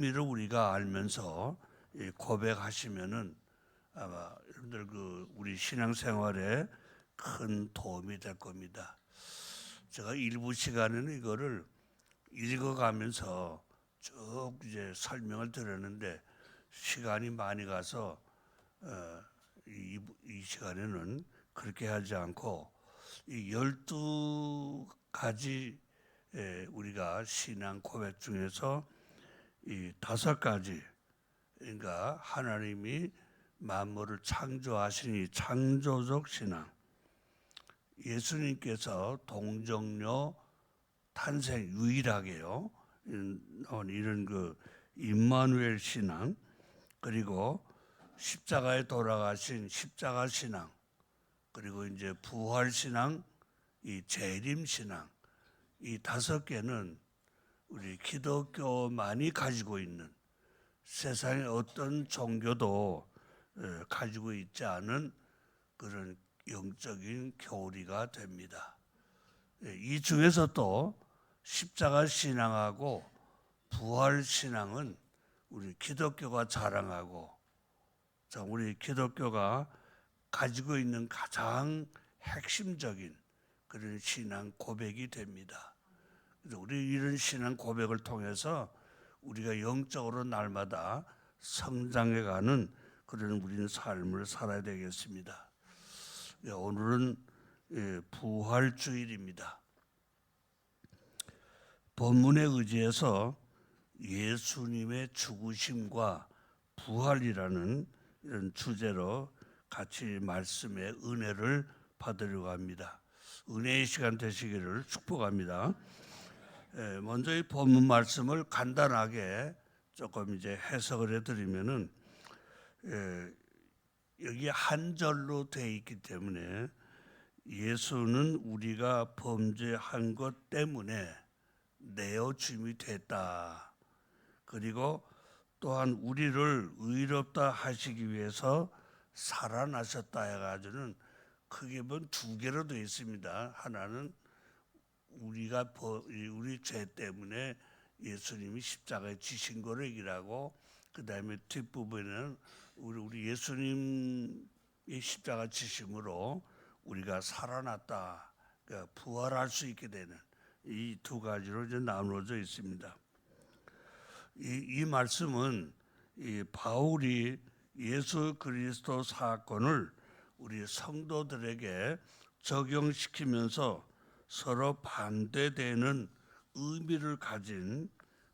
의미를 우리가 알면서 고백하시면은 아마 여러분들 우리 신앙생활에 큰 도움이 될 겁니다. 제가 일부 시간에는 이거를 읽어가면서 쭉 이제 설명을 드렸는데 시간이 많이 가서 이 시간에는 그렇게 하지 않고 이 12가지 우리가 신앙 고백 중에서 이 5가지, 그러니까 하나님이 만물을 창조하시니 창조적 신앙, 예수님께서 동정녀 탄생 유일하게요 이런 임마누엘 신앙, 그리고 십자가에 돌아가신 십자가 신앙, 그리고 이제 부활 신앙, 이 재림 신앙, 이 5개는 우리 기독교만이 가지고 있는, 세상의 어떤 종교도 가지고 있지 않은 그런 영적인 교리가 됩니다. 이 중에서 또 십자가 신앙하고 부활 신앙은 우리 기독교가 자랑하고 우리 기독교가 가지고 있는 가장 핵심적인 그런 신앙 고백이 됩니다. 그래서 우리 이런 신앙 고백을 통해서 우리가 영적으로 날마다 성장해가는 그런 우리는 삶을 살아야 되겠습니다. 오늘은 부활주일입니다. 본문에 의지해서 예수님의 죽으심과 부활이라는 이런 주제로 같이 말씀의 은혜를 받으려고 합니다. 은혜의 시간 되시기를 축복합니다. 먼저 이 본문 말씀을 간단하게 조금 이제 해석을 해드리면은 여기 한 절로 되어 있기 때문에 예수는 우리가 범죄한 것 때문에 내어줌이 됐다. 그리고 또한 우리를 의롭다 하시기 위해서 살아나셨다 해가지고는 크게 보면 2개로 되어 있습니다. 하나는 우리 죄 때문에 예수님이 십자가에 지신 거를 얘기하고, 그 다음에 뒷부분에는 우리 예수님의 십자가 지심으로 우리가 살아났다, 그러니까 부활할 수 있게 되는 이 2가지로 이제 나누어져 있습니다. 이 말씀은 바울이 예수 그리스도 사건을 우리 성도들에게 적용시키면서 서로 반대되는 의미를 가진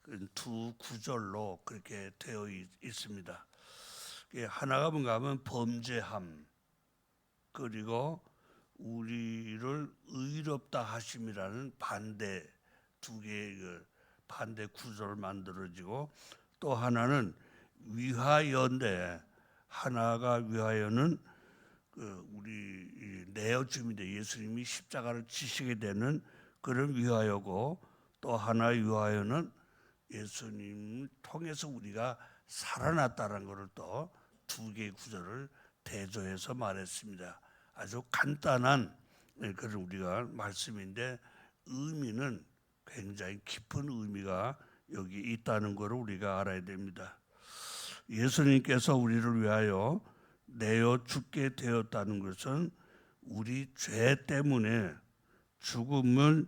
2 구절로 그렇게 되어 있습니다. 하나가 뭔가 하면 범죄함, 그리고 우리를 의롭다 하심이라는 반대 2개의 반대 구절을 만들어지고, 또 하나는 위하여인데, 하나가 위하여는 우리 내어줌인데 예수님이 십자가를 지시게 되는 그런 위하여고, 또 하나의 위하여는 예수님 통해서 우리가 살아났다는 것을 또 2개의 구절을 대조해서 말했습니다. 아주 간단한 그런 우리가 말씀인데 의미는 굉장히 깊은 의미가 여기 있다는 것을 우리가 알아야 됩니다. 예수님께서 우리를 위하여 내어 죽게 되었다는 것은 우리 죄 때문에 죽음을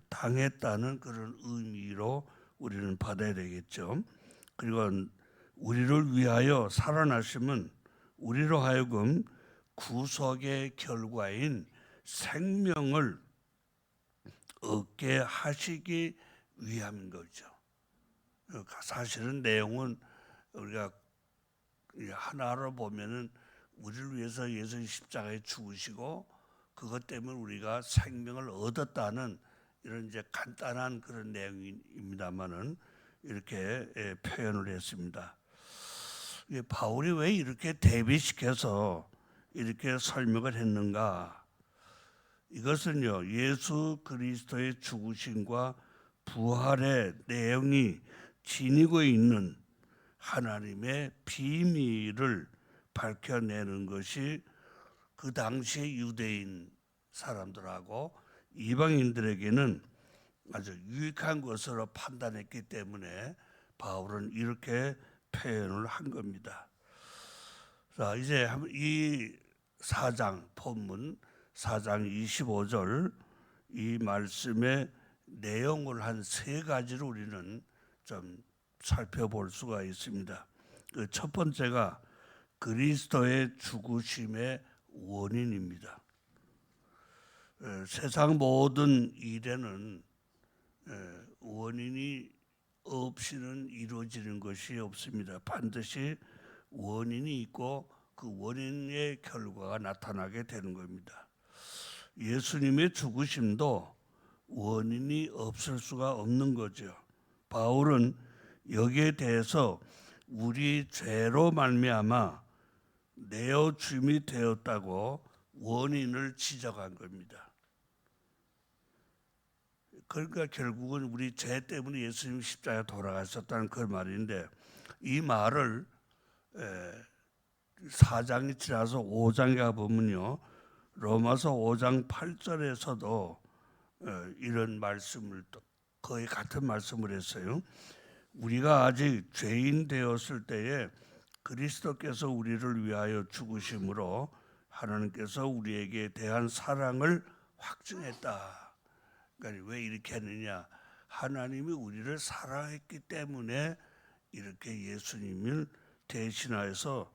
당했다는 그런 의미로 우리는 받아야 되겠죠. 그리고 우리를 위하여 살아나심은 우리로 하여금 구속의 결과인 생명을 얻게 하시기 위함인 거죠. 사실은 내용은 우리가 하나로 보면은 우리를 위해서 예수님 십자가에 죽으시고 그것 때문에 우리가 생명을 얻었다는 이런 이제 간단한 그런 내용입니다만은 이렇게 표현을 했습니다. 바울이 왜 이렇게 대비시켜서 이렇게 설명을 했는가? 이것은요, 예수 그리스도의 죽으심과 부활의 내용이 지니고 있는 하나님의 비밀을 밝혀내는 것이 그 당시의 유대인 사람들하고 이방인들에게는 아주 유익한 것으로 판단했기 때문에 바울은 이렇게 표현을 한 겁니다. 자, 이제 이 4장 본문 4장 25절 이 말씀의 내용을 한 세 가지로 우리는 좀 살펴볼 수가 있습니다. 그 첫 번째가 그리스도의 죽으심의 원인입니다. 세상 모든 일에는 원인이 없이는 이루어지는 것이 없습니다. 반드시 원인이 있고 그 원인의 결과가 나타나게 되는 겁니다. 예수님의 죽으심도 원인이 없을 수가 없는 거죠. 바울은 여기에 대해서 우리 죄로 말미암아 내어 주임이 되었다고 원인을 지적한 겁니다. 그러니까 결국은 우리 죄 때문에 예수님이 십자가에 돌아가셨다는 그 말인데, 이 말을 4장이 지나서 5장에 가보면요, 로마서 5장 8절에서도 이런 말씀을 거의 같은 말씀을 했어요. 우리가 아직 죄인 되었을 때에 그리스도께서 우리를 위하여 죽으심으로 하나님께서 우리에게 대한 사랑을 확증했다. 그러니까 왜 이렇게 했느냐? 하나님이 우리를 사랑했기 때문에 이렇게 예수님을 대신하여서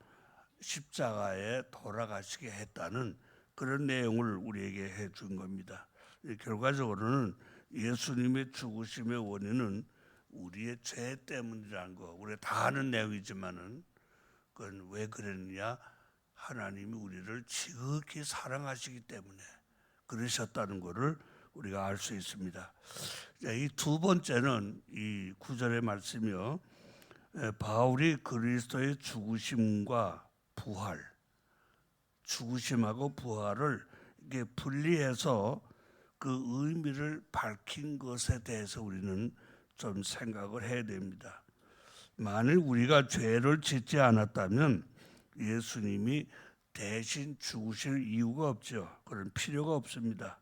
십자가에 돌아가시게 했다는 그런 내용을 우리에게 해준 겁니다. 결과적으로는 예수님의 죽으심의 원인은 우리의 죄 때문이라는 거, 우리가 다 아는 내용이지만은 그건 왜 그랬느냐? 하나님이 우리를 지극히 사랑하시기 때문에 그러셨다는 것을 우리가 알 수 있습니다. 이 두 번째는 이 9절의 말씀이요, 바울이 그리스도의 죽으심과 부활, 죽으심하고 부활을 이게 분리해서 그 의미를 밝힌 것에 대해서 우리는 좀 생각을 해야 됩니다. 만일 우리가 죄를 짓지 않았다면 예수님이 대신 죽으실 이유가 없죠. 그런 필요가 없습니다.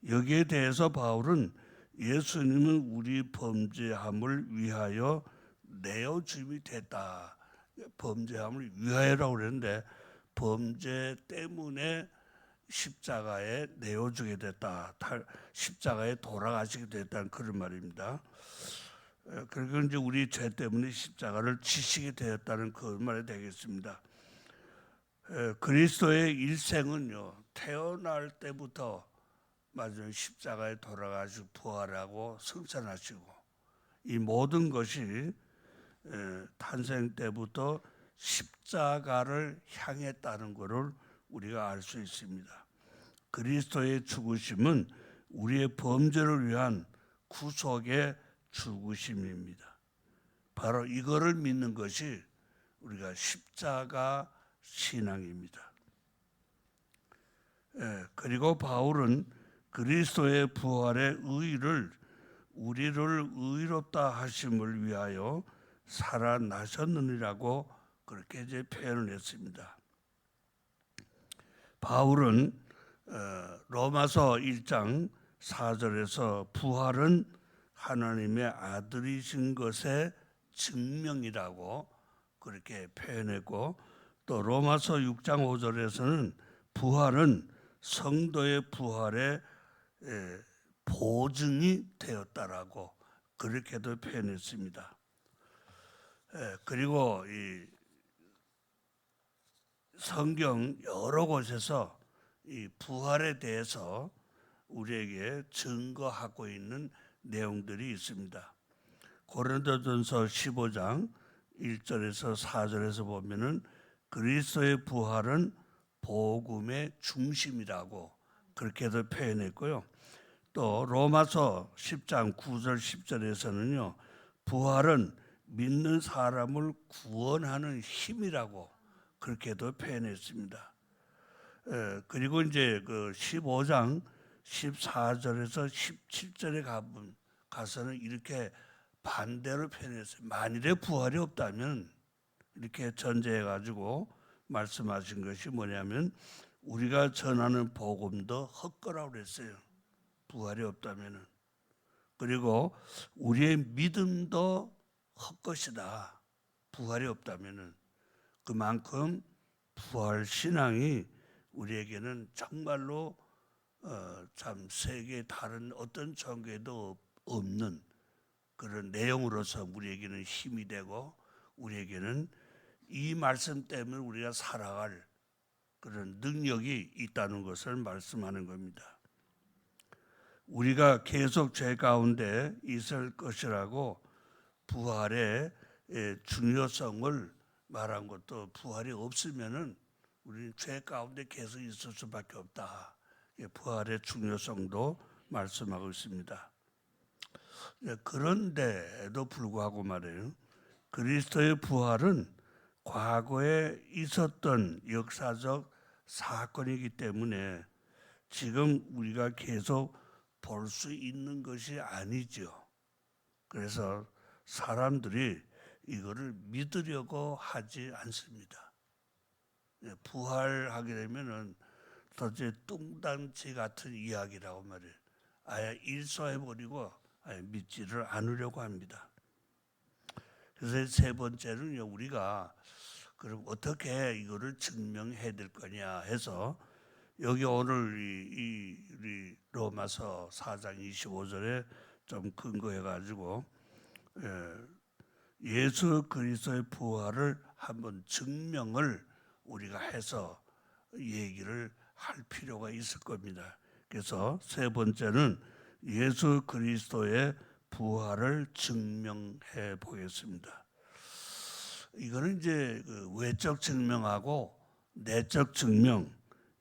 여기에 대해서 바울은 예수님은 우리 범죄함을 위하여 내어줌이 됐다. 범죄함을 위하여라고 그랬는데 범죄 때문에 십자가에 내어주게 됐다. 십자가에 돌아가시게 됐다는 그런 말입니다. 그리고 이제 우리 죄 때문에 십자가를 지시게 되었다는 그 말이 되겠습니다. 그리스도의 일생은요, 태어날 때부터 맞아요, 십자가에 돌아가시고 부활하고 승천하시고 이 모든 것이 탄생 때부터 십자가를 향했다는 것을 우리가 알 수 있습니다. 그리스도의 죽으심은 우리의 범죄를 위한 구속의 죽으심입니다. 바로 이거를 믿는 것이 우리가 십자가 신앙입니다. 그리고 바울은 그리스도의 부활의 의를 우리를 의롭다 하심을 위하여 살아나셨느니라고 그렇게 이제 표현을 했습니다. 바울은 로마서 1장 4절에서 부활은 하나님의 아들이신 것의 증명이라고 그렇게 표현했고, 또 로마서 6장 5절에서는 부활은 성도의 부활의 보증이 되었다라고 그렇게도 표현했습니다. 그리고 이 성경 여러 곳에서 이 부활에 대해서 우리에게 증거하고 있는 내용들이 있습니다. 고린도전서 15장 1절에서 4절에서 보면은 그리스도의 부활은 복음의 중심이라고 그렇게도 표현했고요. 또 로마서 10장 9절 10절에서는요, 부활은 믿는 사람을 구원하는 힘이라고 그렇게도 표현했습니다. 그리고 이제 그 15장 14절에서 17절에 가서는 이렇게 반대로 표현했어요. 만일에 부활이 없다면 이렇게 전제해가지고 말씀하신 것이 뭐냐면 우리가 전하는 복음도 헛거라고 그랬어요. 부활이 없다면은. 그리고 우리의 믿음도 헛것이다. 부활이 없다면은 그만큼 부활 신앙이 우리에게는 정말로 참 세계 다른 어떤 종교에도 없는 그런 내용으로서 우리에게는 힘이 되고 우리에게는 이 말씀 때문에 우리가 살아갈 그런 능력이 있다는 것을 말씀하는 겁니다. 우리가 계속 죄 가운데 있을 것이라고 부활의 중요성을 말한 것도 부활이 없으면은 우리는 죄 가운데 계속 있을 수밖에 없다. 부활의 중요성도 말씀하고 있습니다. 그런데도 불구하고 말이에요. 그리스도의 부활은 과거에 있었던 역사적 사건이기 때문에 지금 우리가 계속 볼 수 있는 것이 아니죠. 그래서 사람들이 이거를 믿으려고 하지 않습니다. 부활하게 되면은 도대체 뚱딴지 같은 이야기라고 말이에요. 아예 일소해버리고 아예 믿지를 않으려고 합니다. 그래서 세 번째는요, 우리가 그럼 어떻게 이거를 증명해야 될 거냐 해서 여기 오늘 이 로마서 4장 25절에 좀 근거해가지고 예수 그리스도의 부활을 한번 증명을 우리가 해서 얘기를 할 필요가 있을 겁니다. 그래서 세 번째는 예수 그리스도의 부활을 증명해 보겠습니다. 이거는 이제 그 외적 증명하고 내적 증명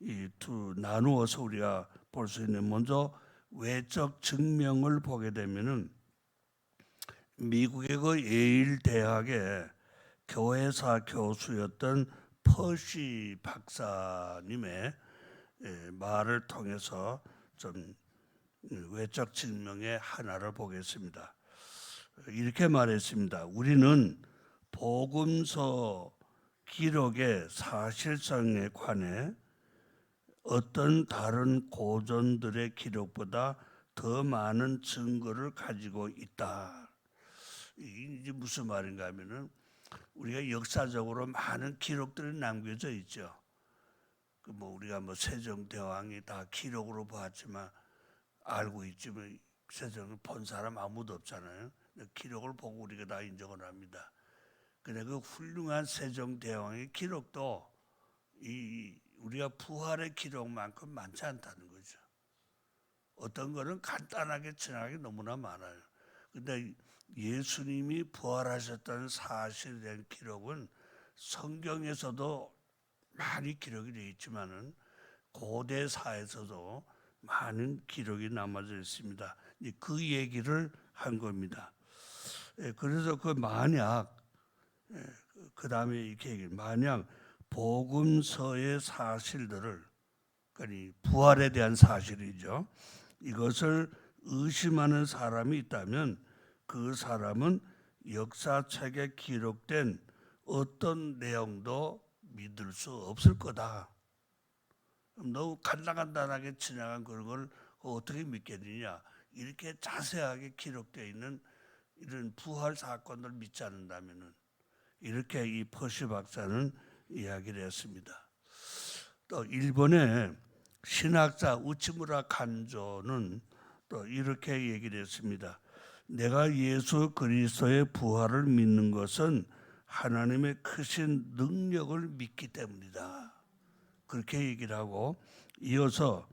이 두 나누어서 우리가 볼 수 있는 먼저 외적 증명을 보게 되면은 미국의 그 예일 대학의 교회사 교수였던 퍼시 박사님의 말을 통해서 좀 외적 증명의 하나를 보겠습니다. 이렇게 말했습니다. 우리는 복음서 기록의 사실성에 관해 어떤 다른 고전들의 기록보다 더 많은 증거를 가지고 있다. 이게 무슨 말인가 하면은 우리가 역사적으로 많은 기록들이 남겨져 있죠. 우리가 세종대왕이 다 기록으로 봤지만 알고 있지만 세종을 본 사람 아무도 없잖아요. 기록을 보고 우리가 다 인정을 합니다. 근데 그 훌륭한 세종대왕의 기록도 우리가 부활의 기록만큼 많지 않다는 거죠. 어떤 거는 간단하게 지나가기 너무나 많아요. 근데 예수님이 부활하셨다는 사실에 대한 기록은 성경에서도 많이 기록이 되어 있지만은 고대사에서도 많은 기록이 남아져 있습니다. 그 얘기를 한 겁니다. 그래서 만약 그 다음에 이렇게 얘기해요. 만약 복음서의 사실들을 그러니까 부활에 대한 사실이죠. 이것을 의심하는 사람이 있다면 그 사람은 역사책에 기록된 어떤 내용도 믿을 수 없을 거다. 너무 간단하게 지나간 그런 걸 어떻게 믿겠느냐. 이렇게 자세하게 기록되어 있는 이런 부활 사건을 믿지 않는다면은 이렇게 이 퍼시 박사는 이야기를 했습니다. 또 일본의 신학자 우치무라 간조는 또 이렇게 얘기를 했습니다. 내가 예수 그리스도의 부활을 믿는 것은 하나님의 크신 능력을 믿기 때문이다. 그렇게 얘기를 하고 이어서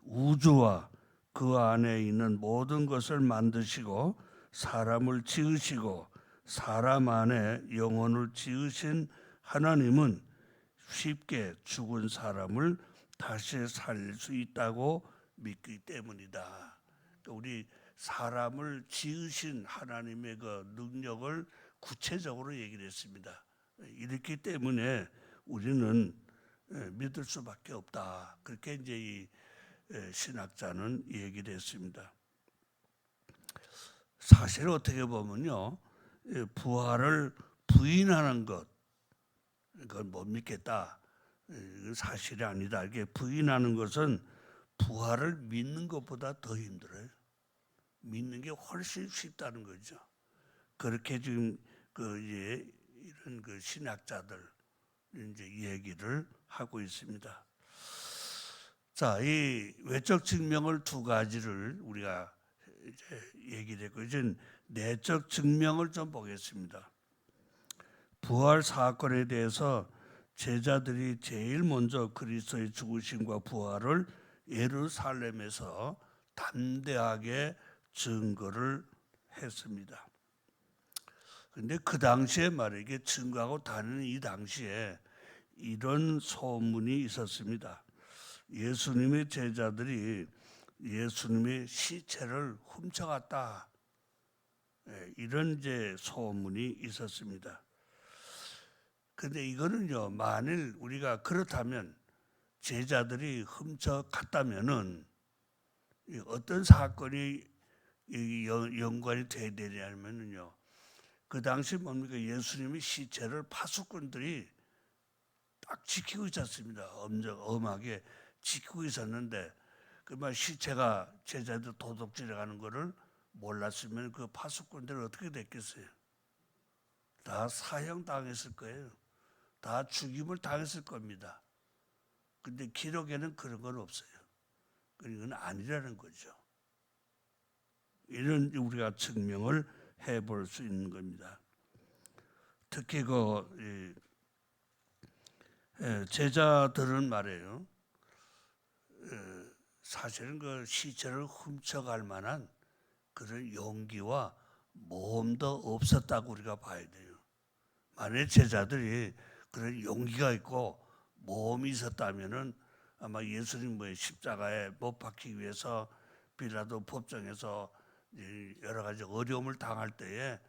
우주와 그 안에 있는 모든 것을 만드시고 사람을 지으시고 사람 안에 영혼을 지으신 하나님은 쉽게 죽은 사람을 다시 살릴 수 있다고 믿기 때문이다. 우리 사람을 지으신 하나님의 그 능력을 구체적으로 얘기를 했습니다. 이렇기 때문에 우리는 믿을 수밖에 없다. 그렇게 이제 이 신학자는 얘기를 했습니다. 사실 어떻게 보면요, 부활을 부인하는 것, 그건 못 믿겠다. 사실이 아니다. 이게 부인하는 것은 부활을 믿는 것보다 더 힘들어요. 믿는 게 훨씬 쉽다는 거죠. 그렇게 지금 이제 이런 신학자들 이제 얘기를 하고 있습니다. 자, 이 외적 증명을 두 가지를 우리가 이제 얘기를 했고, 이제 내적 증명을 좀 보겠습니다. 부활 사건에 대해서 제자들이 제일 먼저 그리스도의 죽으심과 부활을 예루살렘에서 담대하게 증거를 했습니다. 근데 그 당시에 말이에요. 이게 증거하고 다니는 이 당시에 이런 소문이 있었습니다. 예수님의 제자들이 예수님의 시체를 훔쳐갔다. 이런 이제 소문이 있었습니다. 근데 이거는요, 만일 우리가 그렇다면 제자들이 훔쳐갔다면은 어떤 사건이 연관이 돼야 되냐면은요, 그 당시 뭡니까? 예수님의 시체를 파수꾼들이 딱 지키고 있었습니다. 엄하게 지키고 있었는데, 그만 시체가 제자들 도둑질해 가는 거를 몰랐으면 그 파수꾼들은 어떻게 됐겠어요? 다 사형당했을 거예요. 다 죽임을 당했을 겁니다. 근데 기록에는 그런 건 없어요. 이건 아니라는 거죠. 이런 우리가 증명을 해볼 수 있는 겁니다. 특히 제자들은 말이에요. 사실은 그 시체를 훔쳐갈 만한 그런 용기와 모험도 없었다고 우리가 봐야 돼요. 만약 제자들이 그런 용기가 있고 모험이 있었다면은 아마 예수님 십자가에 못 박히기 위해서 빌라도 법정에서 여러 가지 어려움을 당할 때에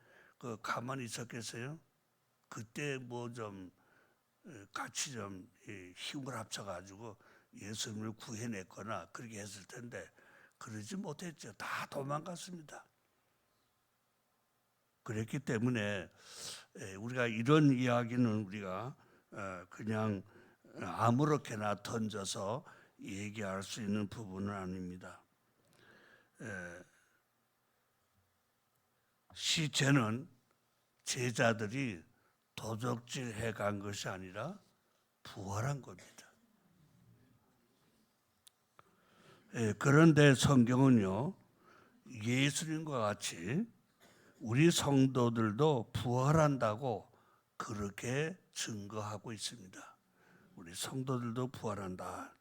가만히 있었겠어요? 그때 좀 같이 좀 힘을 합쳐가지고 예수님을 구해냈거나 그렇게 했을 텐데 그러지 못했죠. 다 도망갔습니다. 그랬기 때문에 우리가 이런 이야기는 우리가 그냥 아무렇게나 던져서 얘기할 수 있는 부분은 아닙니다. 시체는 제자들이 도적질해 간 것이 아니라 부활한 겁니다. 그런데 성경은요, 예수님과 같이 우리 성도들도 부활한다고 그렇게 증거하고 있습니다. 우리 성도들도 부활한다.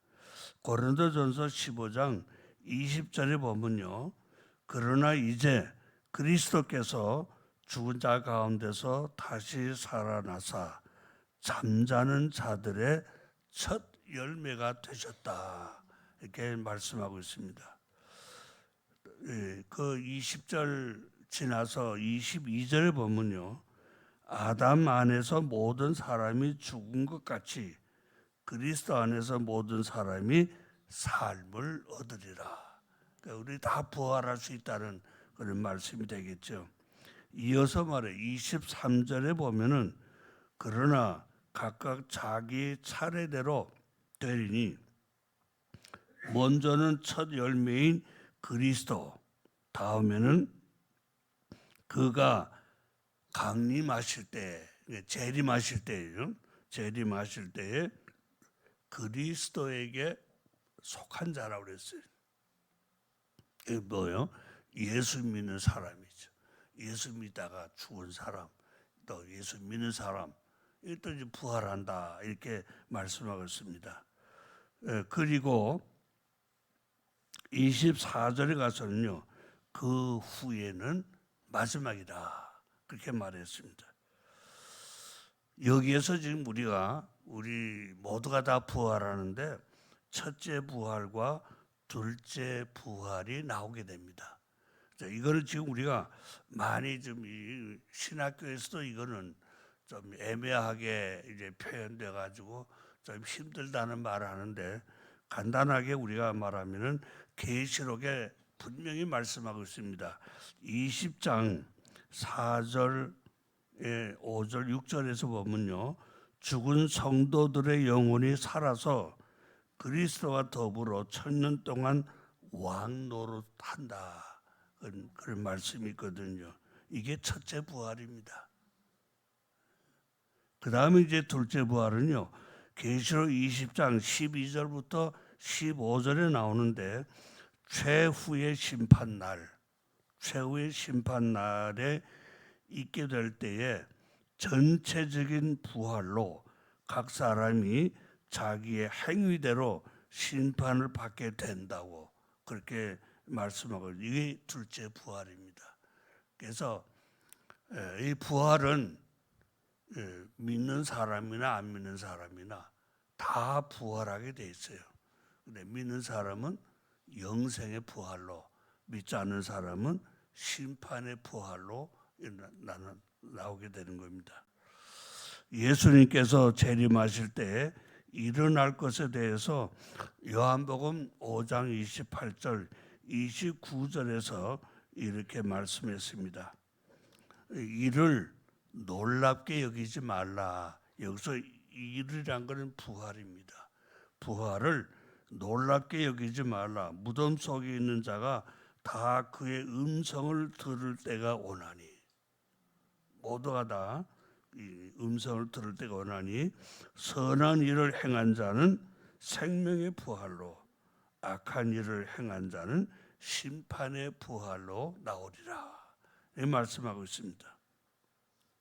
고린도전서 15장 20절에 보면요, 그러나 이제 그리스도께서 죽은 자 가운데서 다시 살아나사 잠자는 자들의 첫 열매가 되셨다. 이렇게 말씀하고 있습니다. 그 20절 지나서 22절에 보면요, 아담 안에서 모든 사람이 죽은 것 같이 그리스도 안에서 모든 사람이 삶을 얻으리라. 그러니까 우리 다 부활할 수 있다는 그런 말씀이 되겠죠. 이어서 말해 23절에 보면은 그러나 각각 자기 차례대로 되리니 먼저는 첫 열매인 그리스도, 다음에는 그가 강림하실 때, 재림하실 때예요. 재림하실 때에 그리스도에게 속한 자라고 그랬어요. 이게 뭐예요? 예수 믿는 사람이죠. 예수 믿다가 죽은 사람, 또 예수 믿는 사람, 또 이제 부활한다 이렇게 말씀하고 있습니다. 그리고 24절에 가서는요, 그 후에는 마지막이다 그렇게 말했습니다. 여기에서 지금 우리 모두가 다 부활하는데 첫째 부활과 둘째 부활이 나오게 됩니다. 자, 이거를 지금 우리가 많이 좀 이 신학교에서도 이거는 좀 애매하게 이제 표현돼 가지고 좀 힘들다는 말을 하는데, 간단하게 우리가 말하면은 계시록에 분명히 말씀하고 있습니다. 20장 4절 5절 6절에서 보면요, 죽은 성도들의 영혼이 살아서 그리스도와 더불어 1000년 동안 왕노릇한다 그런 말씀이 있거든요. 이게 첫째 부활입니다. 그 다음에 이제 둘째 부활은요, 계시록 20장 12절부터 15절에 나오는데, 최후의 심판날에 있게 될 때에 전체적인 부활로 각 사람이 자기의 행위대로 심판을 받게 된다고 그렇게 말씀하고, 이게 둘째 부활입니다. 그래서 이 부활은 믿는 사람이나 안 믿는 사람이나 다 부활하게 돼 있어요. 근데 믿는 사람은 영생의 부활로, 믿지 않는 사람은 심판의 부활로 나오게 되는 겁니다. 예수님께서 재림하실 때 일어날 것에 대해서 요한복음 5장 28절 29절에서 이렇게 말씀했습니다. 이를 놀랍게 여기지 말라. 여기서 일이란 것은 부활입니다. 부활을 놀랍게 여기지 말라. 무덤 속에 있는 자가 다 그의 음성을 들을 때가 오나니, 모두가 다 이 음성을 들을 때가 오나니 선한 일을 행한 자는 생명의 부활로, 악한 일을 행한 자는 심판의 부활로 나오리라. 이 말씀하고 있습니다.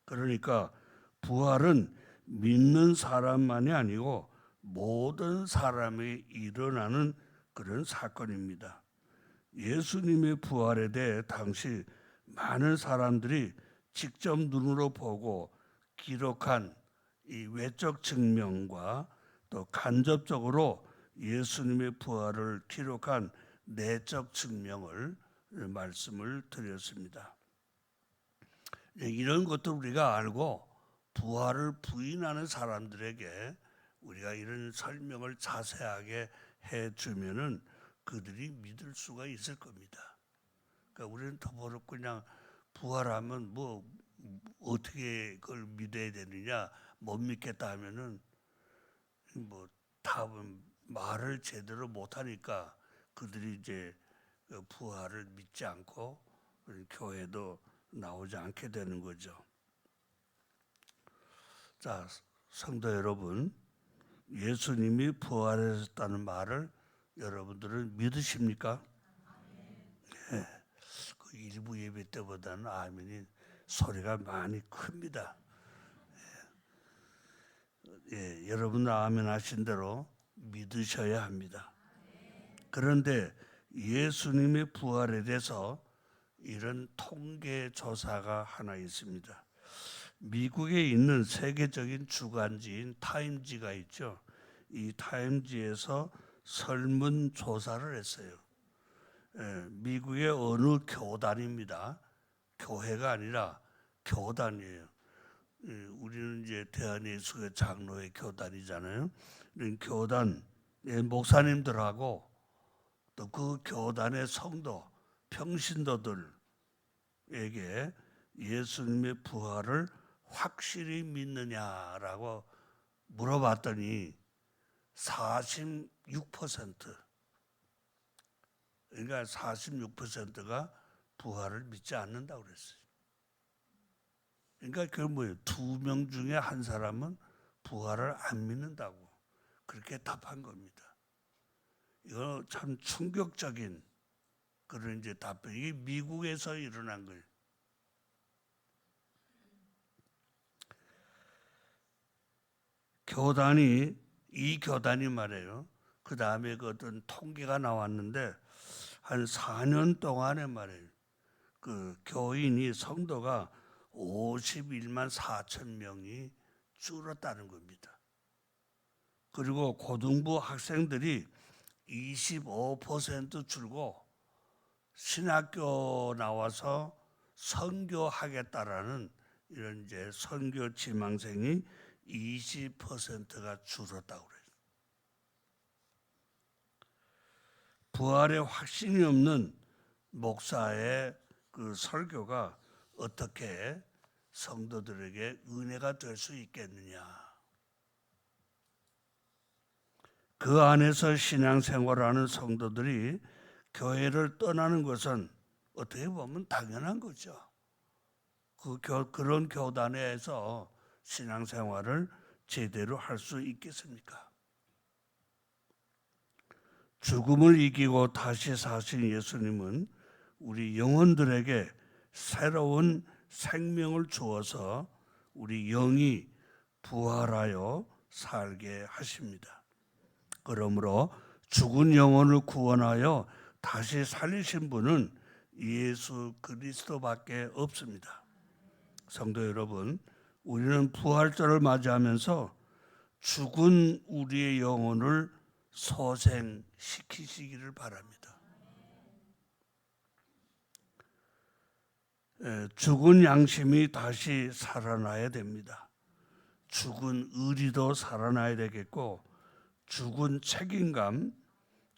그러니까 부활은 믿는 사람만이 아니고 모든 사람이 일어나는 그런 사건입니다. 예수님의 부활에 대해 당시 많은 사람들이 직접 눈으로 보고 기록한 이 외적 증명과 또 간접적으로 예수님의 부활을 기록한 내적 증명을 말씀을 드렸습니다. 이런 것도 우리가 알고 부활을 부인하는 사람들에게 우리가 이런 설명을 자세하게 해주면은 그들이 믿을 수가 있을 겁니다. 그러니까 우리는 더불어 그냥 부활하면 뭐 어떻게 그걸 믿어야 되느냐, 못 믿겠다 하면은 뭐 답은 말을 제대로 못하니까 그들이 이제 부활을 믿지 않고 교회도 나오지 않게 되는 거죠. 자, 성도 여러분, 예수님이 부활하셨다는 말을 여러분들은 믿으십니까? 네. 그 일부 예배 때보다는 아멘이 소리가 많이 큽니다. 예, 여러분 아멘 하신 대로 믿으셔야 합니다. 그런데 예수님의 부활에 대해서 이런 통계 조사가 하나 있습니다. 미국에 있는 세계적인 주간지인 타임지가 있죠. 이 타임지에서 설문조사를 했어요. 미국의 어느 교단입니다. 교회가 아니라 교단이에요. 우리는 이제 대한예수교 장로회 교단이잖아요. 교단의 목사님들하고 또 그 교단의 성도, 평신도들에게 예수님의 부활을 확실히 믿느냐라고 물어봤더니 46%, 그러니까 46%가 부활을 믿지 않는다고 그랬어요. 그러니까 그게 뭐예요? 2명 중에 한 사람은 부활을 안 믿는다고 그렇게 답한 겁니다. 이거 참 충격적인 그런 이제 답변. 이게 미국에서 일어난 거예요. 이 교단이 말이에요. 그 다음에 그 어떤 통계가 나왔는데 한 4년 동안에 말이에요. 그 교인이 성도가 51만 4천 명이 줄었다는 겁니다. 그리고 고등부 학생들이 25% 줄고 신학교 나와서 선교하겠다라는 이런 이제 선교 지망생이 20%가 줄었다고 그래요. 부활에 확신이 없는 목사의 그 설교가 어떻게 성도들에게 은혜가 될 수 있겠느냐. 그 안에서 신앙생활하는 성도들이 교회를 떠나는 것은 어떻게 보면 당연한 거죠. 그런 교단에서 신앙생활을 제대로 할 수 있겠습니까? 죽음을 이기고 다시 사신 예수님은 우리 영혼들에게 새로운 생명을 주어서 우리 영이 부활하여 살게 하십니다. 그러므로 죽은 영혼을 구원하여 다시 살리신 분은 예수 그리스도밖에 없습니다. 성도 여러분, 우리는 부활절을 맞이하면서 죽은 우리의 영혼을 소생시키시기를 바랍니다. 죽은 양심이 다시 살아나야 됩니다. 죽은 의리도 살아나야 되겠고, 죽은 책임감,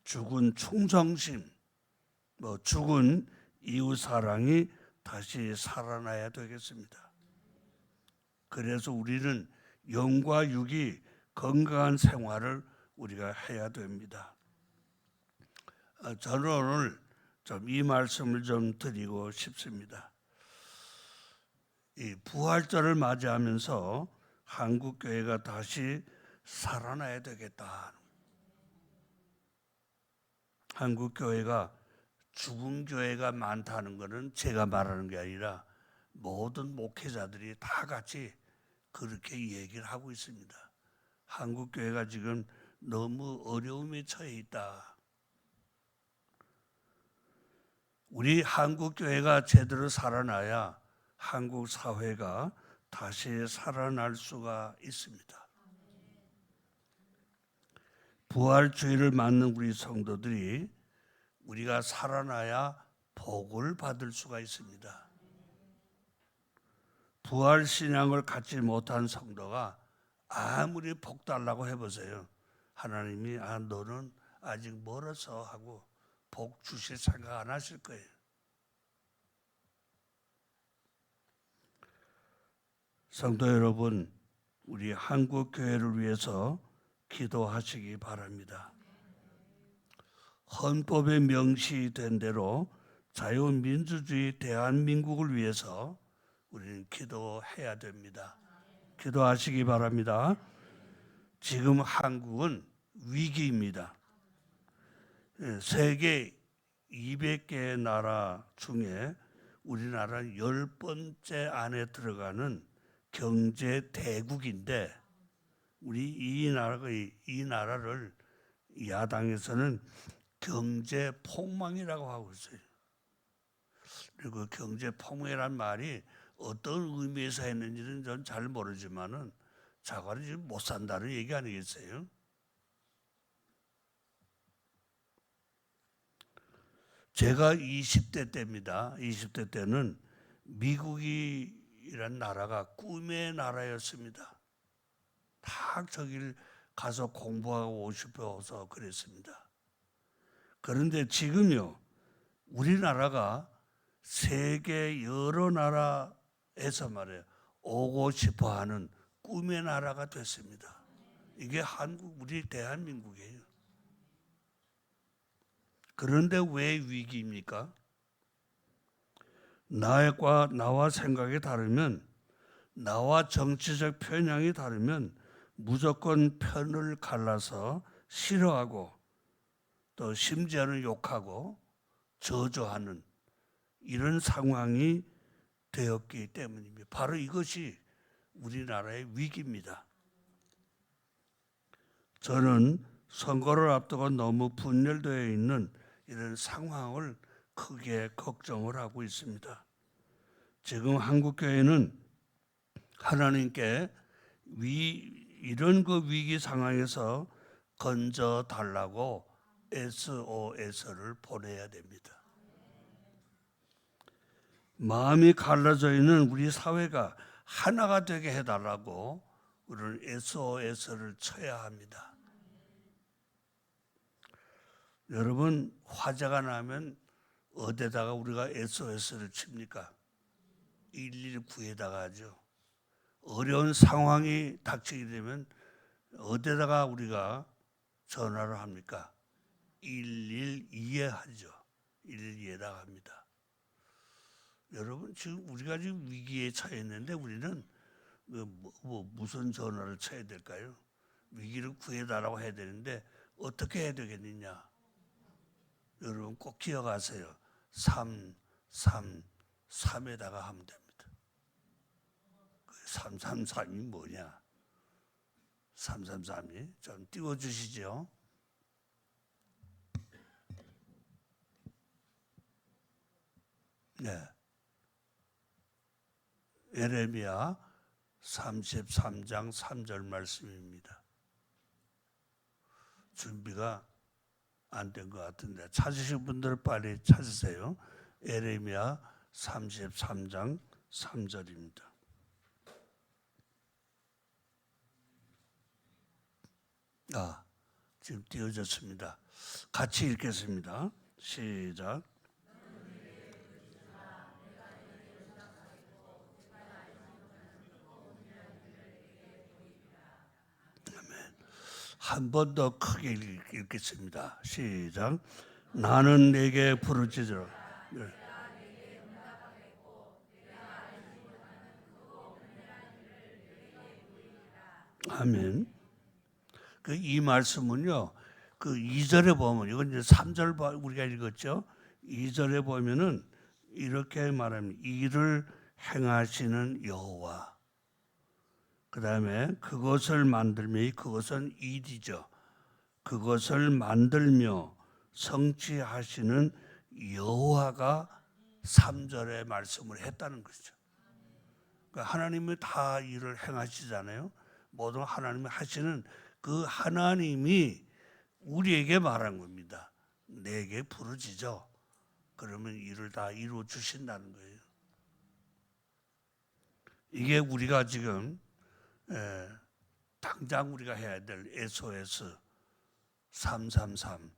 죽은 충성심, 죽은 이웃사랑이 다시 살아나야 되겠습니다. 그래서 우리는 영과 육이 건강한 생활을 우리가 해야 됩니다. 저는 오늘 좀 이 말씀을 좀 드리고 싶습니다. 이 부활절을 맞이하면서 한국 교회가 다시 살아나야 되겠다. 한국 교회가 죽은 교회가 많다는 것은 제가 말하는 게 아니라 모든 목회자들이 다 같이 그렇게 얘기를 하고 있습니다. 한국 교회가 지금 너무 어려움에 처해 있다. 우리 한국 교회가 제대로 살아나야 한국 사회가 다시 살아날 수가 있습니다. 부활주의를 맞는 우리 성도들이 우리가 살아나야 복을 받을 수가 있습니다. 부활신앙을 갖지 못한 성도가 아무리 복 달라고 해보세요. 하나님이 너는 아직 멀어서 하고 복 주실 생각 안 하실 거예요. 성도 여러분, 우리 한국 교회를 위해서 기도하시기 바랍니다. 헌법에 명시된 대로 자유민주주의 대한민국을 위해서 우리는 기도해야 됩니다. 기도하시기 바랍니다. 지금 한국은 위기입니다. 세계 200개 나라 중에 우리나라는 10번째 안에 들어가는 경제 대국인데 우리 이 나라를 야당에서는 경제 폭망이라고 하고 있어요. 그리고 경제 폭망이란 말이 어떤 의미에서 했는지는 전 잘 모르지만은 자관이 지금 못 산다는 얘기 아니겠어요? 제가 20대 때입니다. 20대 때는 미국이란 나라가 꿈의 나라였습니다. 다 저길 가서 공부하고 싶어서 그랬습니다. 그런데 지금요, 우리나라가 세계 여러 나라에서 말이에요, 오고 싶어 하는 꿈의 나라가 됐습니다. 이게 우리 대한민국이에요. 그런데 왜 위기입니까? 나와 생각이 다르면, 나와 정치적 편향이 다르면 무조건 편을 갈라서 싫어하고 또 심지어는 욕하고 저주하는 이런 상황이 되었기 때문입니다. 바로 이것이 우리나라의 위기입니다. 저는 선거를 앞두고 너무 분열되어 있는 이런 상황을 크게 걱정을 하고 있습니다. 지금 한국교회는 하나님께 이런 위기 상황에서 건져 달라고 SOS를 보내야 됩니다. 마음이 갈라져 있는 우리 사회가 하나가 되게 해달라고 우리는 SOS를 쳐야 합니다. 여러분, 화재가 나면 어디다가 우리가 SOS를 칩니까? 119에다가 하죠. 어려운 상황이 닥치게 되면 어디다가 우리가 전화를 합니까? 112에 하죠. 112에다가 합니다. 여러분 지금 우리가 지금 위기에 처해 있는데 우리는 무슨 전화를 쳐야 될까요? 위기를 구해달라고 해야 되는데 어떻게 해야 되겠느냐? 여러분 꼭 기억하세요. 3에다가 하면 됩니다. 333이 뭐냐? 333이 좀 띄워주시죠. 네. 예레미야 33장 3절 말씀입니다. 준비가 안 된 것 같은데 찾으신 분들은 빨리 찾으세요. 예레미야 33장 3절입니다. 지금 띄워졌습니다. 같이 읽겠습니다. 시작. 한 번 더 크게 읽겠습니다. 시작. 나는 내게 부르짖으라. 네. 아멘. 이 말씀은요. 2절에 보면 이건 이제 3절 우리가 읽었죠. 2절에 보면은 이렇게 말합니다. 이를 행하시는 여호와. 그다음에 그것을 만들며 그것은 일이죠. 그것을 만들며 성취하시는 여호와가 3절에 말씀을 했다는 것이죠. 그러니까 하나님이 다 일을 행하시잖아요. 모든 하나님이 하시는 그 하나님이 우리에게 말한 겁니다. 내게 부르짖어. 그러면 일을 다 이루어 주신다는 거예요. 이게 우리가 지금 당장 우리가 해야 될 SOS 333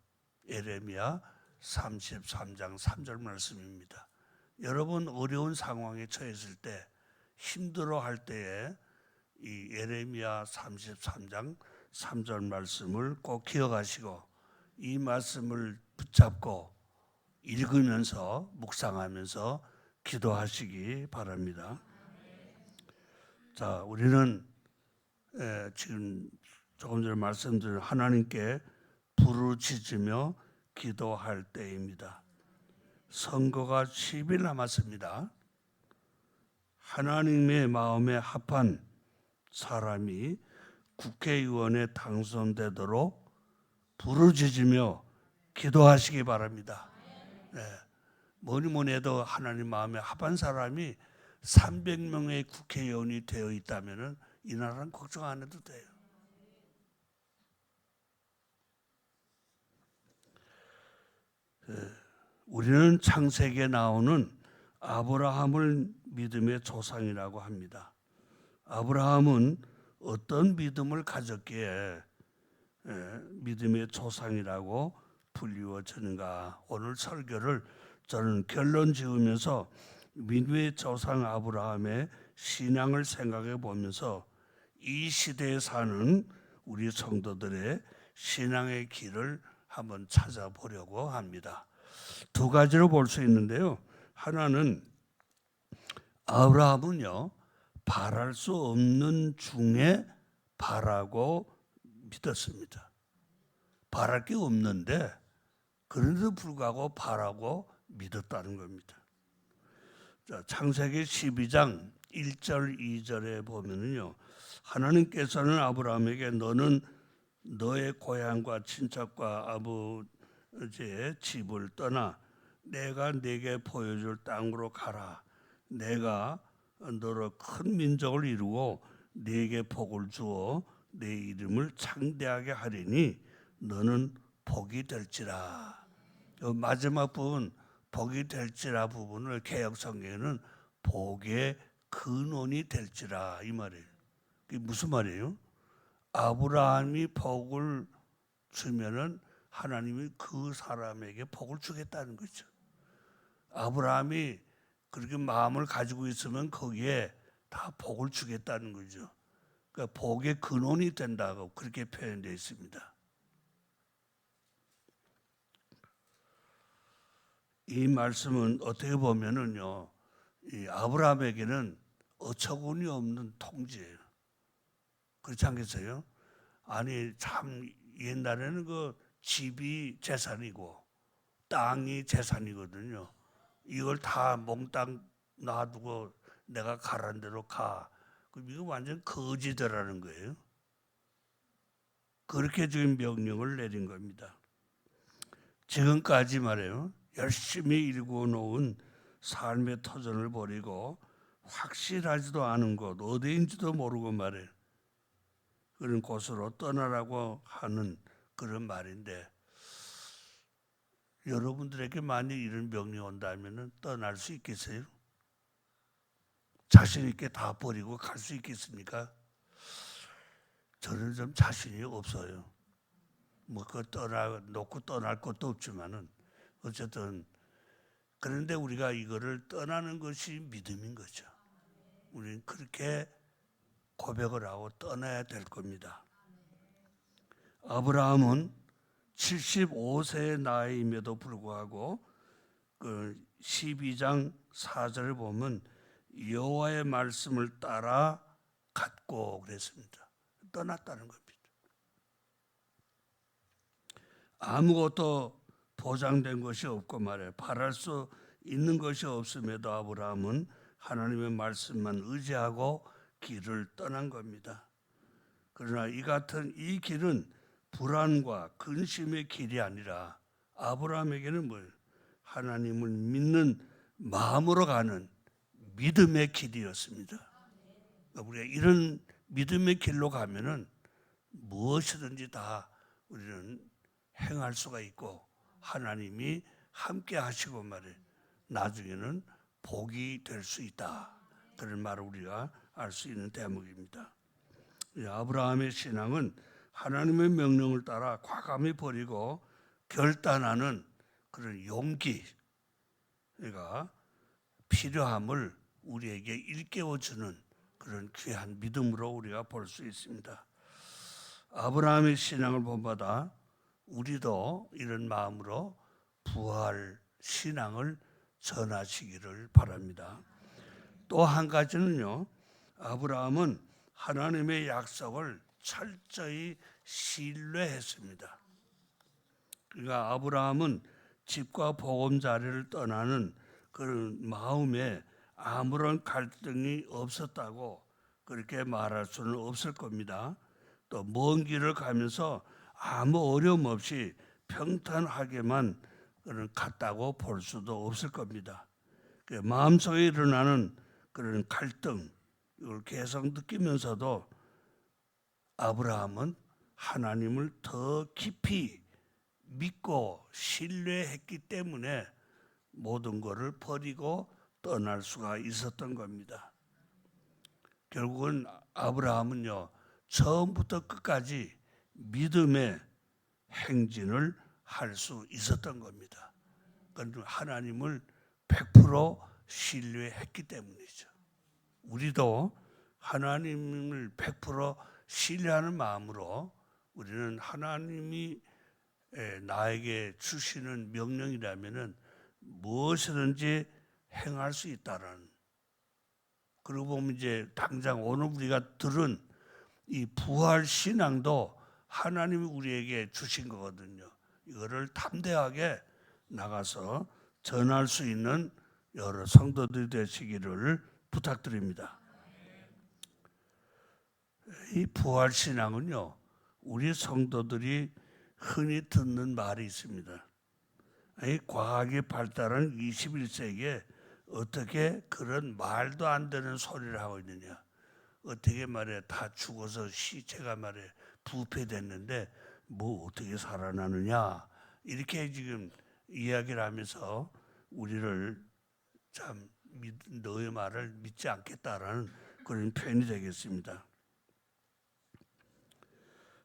예레미야 33장 3절 말씀입니다. 여러분 어려운 상황에 처했을 때 힘들어할 때에 이 예레미야 33장 3절 말씀을 꼭 기억하시고 이 말씀을 붙잡고 읽으면서 묵상하면서 기도하시기 바랍니다. 자, 우리는 지금 조금 전에 말씀드린 하나님께 부르짖으며 기도할 때입니다. 선거가 10일 남았습니다. 하나님의 마음에 합한 사람이 국회의원에 당선되도록 부르짖으며 기도하시기 바랍니다. 네. 뭐니 해도 하나님 마음에 합한 사람이 300명의 국회의원이 되어 있다면 이 나라는 걱정 안 해도 돼요. 우리는 창세기에 나오는 아브라함을 믿음의 조상이라고 합니다. 아브라함은 어떤 믿음을 가졌기에 믿음의 조상이라고 불리워지는가? 오늘 설교를 저는 결론 지으면서 믿음의 조상 아브라함의 신앙을 생각해 보면서 이 시대에 사는 우리 성도들의 신앙의 길을 한번 찾아보려고 합니다. 두 가지로 볼 수 있는데요. 하나는 아브라함은요, 바랄 수 없는 중에 바라고 믿었습니다. 바랄 게 없는데 그런데도 불구하고 바라고 믿었다는 겁니다. 자, 창세기 12장 1절 2절에 보면은요, 하나님께서는 아브라함에게 너는 너의 고향과 친척과 아버지의 집을 떠나 내가 네게 보여줄 땅으로 가라. 내가 너로 큰 민족을 이루고 네게 복을 주어 내 이름을 창대하게 하리니 너는 복이 될지라. 마지막 부분 복이 될지라 부분을 개역 성경에는 복의 근원이 될지라 이 말이에요. 그게 무슨 말이에요? 아브라함이 복을 주면은 하나님이 그 사람에게 복을 주겠다는 거죠. 아브라함이 그렇게 마음을 가지고 있으면 거기에 다 복을 주겠다는 거죠. 그러니까 복의 근원이 된다고 그렇게 표현되어 있습니다. 이 말씀은 어떻게 보면은요, 이 아브라함에게는 어처구니 없는 통지예요. 그렇지 않겠어요? 아니 참 옛날에는 그 집이 재산이고 땅이 재산이거든요. 이걸 다 몽땅 놔두고 내가 가란 대로 가. 그럼 이거 완전 거지더라는 거예요. 그렇게 지금 명령을 내린 겁니다. 지금까지 말해요. 열심히 일궈놓은 삶의 터전을 버리고 확실하지도 않은 곳 어디인지도 모르고 말해요. 그런 곳으로 떠나라고 하는 그런 말인데 여러분들에게 만약 이런 명령이 온다면 떠날 수 있겠어요? 자신 있게 다 버리고 갈 수 있겠습니까? 저는 좀 자신이 없어요. 뭐 그 놓고 떠날 것도 없지만은 어쨌든 그런데 우리가 이거를 떠나는 것이 믿음인 거죠. 우리는 그렇게 고백을 하고 떠나야 될 겁니다. 아브라함은 75세의 나이임에도 불구하고 그 12장 4절을 보면 여호와의 말씀을 따라 갔고 그랬습니다. 떠났다는 겁니다. 아무것도 보장된 것이 없고 말이에요. 바랄 수 있는 것이 없음에도 아브라함은 하나님의 말씀만 의지하고 길을 떠난 겁니다. 그러나 이 같은 이 길은 불안과 근심의 길이 아니라 아브라함에게는 뭐예요? 하나님을 믿는 마음으로 가는 믿음의 길이었습니다. 우리가 이런 믿음의 길로 가면은 무엇이든지 다 우리는 행할 수가 있고 하나님이 함께 하시고 말이에요. 나중에는 복이 될 수 있다. 그런 말을 우리가 알 수 있는 대목입니다. 아브라함의 신앙은 하나님의 명령을 따라 과감히 버리고 결단하는 그런 용기가 필요함을 우리에게 일깨워주는 그런 귀한 믿음으로 우리가 볼 수 있습니다. 아브라함의 신앙을 본받아 우리도 이런 마음으로 부활 신앙을 전하시기를 바랍니다. 또 한 가지는요, 아브라함은 하나님의 약속을 철저히 신뢰했습니다. 그러니까 아브라함은 집과 보금자리를 떠나는 그런 마음에 아무런 갈등이 없었다고 그렇게 말할 수는 없을 겁니다. 또 먼 길을 가면서 아무 어려움 없이 평탄하게만 갔다고 볼 수도 없을 겁니다. 마음속에 일어나는 그런 갈등 이걸 계속 느끼면서도 아브라함은 하나님을 더 깊이 믿고 신뢰했기 때문에 모든 것을 버리고 떠날 수가 있었던 겁니다. 결국은 아브라함은요, 처음부터 끝까지 믿음의 행진을 할 수 있었던 겁니다. 그러니까 하나님을 100% 신뢰했기 때문이죠. 우리도 하나님을 100% 신뢰하는 마음으로 우리는 하나님이 나에게 주시는 명령이라면은 무엇이든지 행할 수 있다라는. 그리고 보면 이제 당장 오늘 우리가 들은 이 부활 신앙도 하나님이 우리에게 주신 거거든요. 이거를 담대하게 나가서 전할 수 있는 여러 성도들이 되시기를 부탁드립니다. 이 부활 신앙은요, 우리 성도들이 흔히 듣는 말이 있습니다. 이 과학이 발달한 21세기에 어떻게 그런 말도 안 되는 소리를 하고 있느냐. 어떻게 말해 다 죽어서 시체가 말해 부패됐는데 뭐 어떻게 살아나느냐. 이렇게 지금 이야기를 하면서 우리를 참 너의 말을 믿지 않겠다라는 그런 표현이 되겠습니다.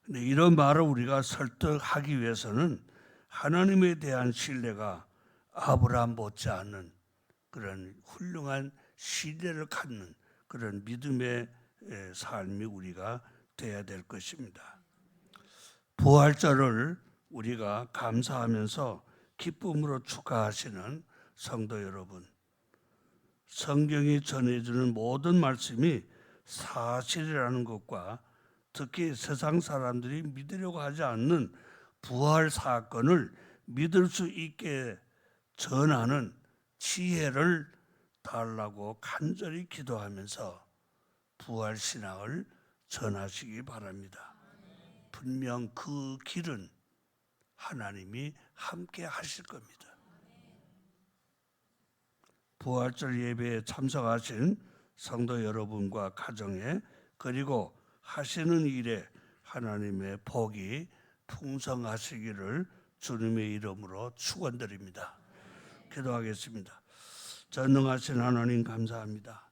근데 이런 말을 우리가 설득하기 위해서는 하나님에 대한 신뢰가 아브라함 못지않은 그런 훌륭한 신뢰를 갖는 그런 믿음의 삶이 우리가 돼야 될 것입니다. 부활절을 우리가 감사하면서 기쁨으로 축하하시는 성도 여러분, 성경이 전해주는 모든 말씀이 사실이라는 것과 특히 세상 사람들이 믿으려고 하지 않는 부활 사건을 믿을 수 있게 전하는 지혜를 달라고 간절히 기도하면서 부활 신앙을 전하시기 바랍니다. 분명 그 길은 하나님이 함께 하실 겁니다. 부활절 예배에 참석하신 성도 여러분과 가정에 그리고 하시는 일에 하나님의 복이 풍성하시기를 주님의 이름으로 축원드립니다. 기도하겠습니다. 전능하신 하나님 감사합니다.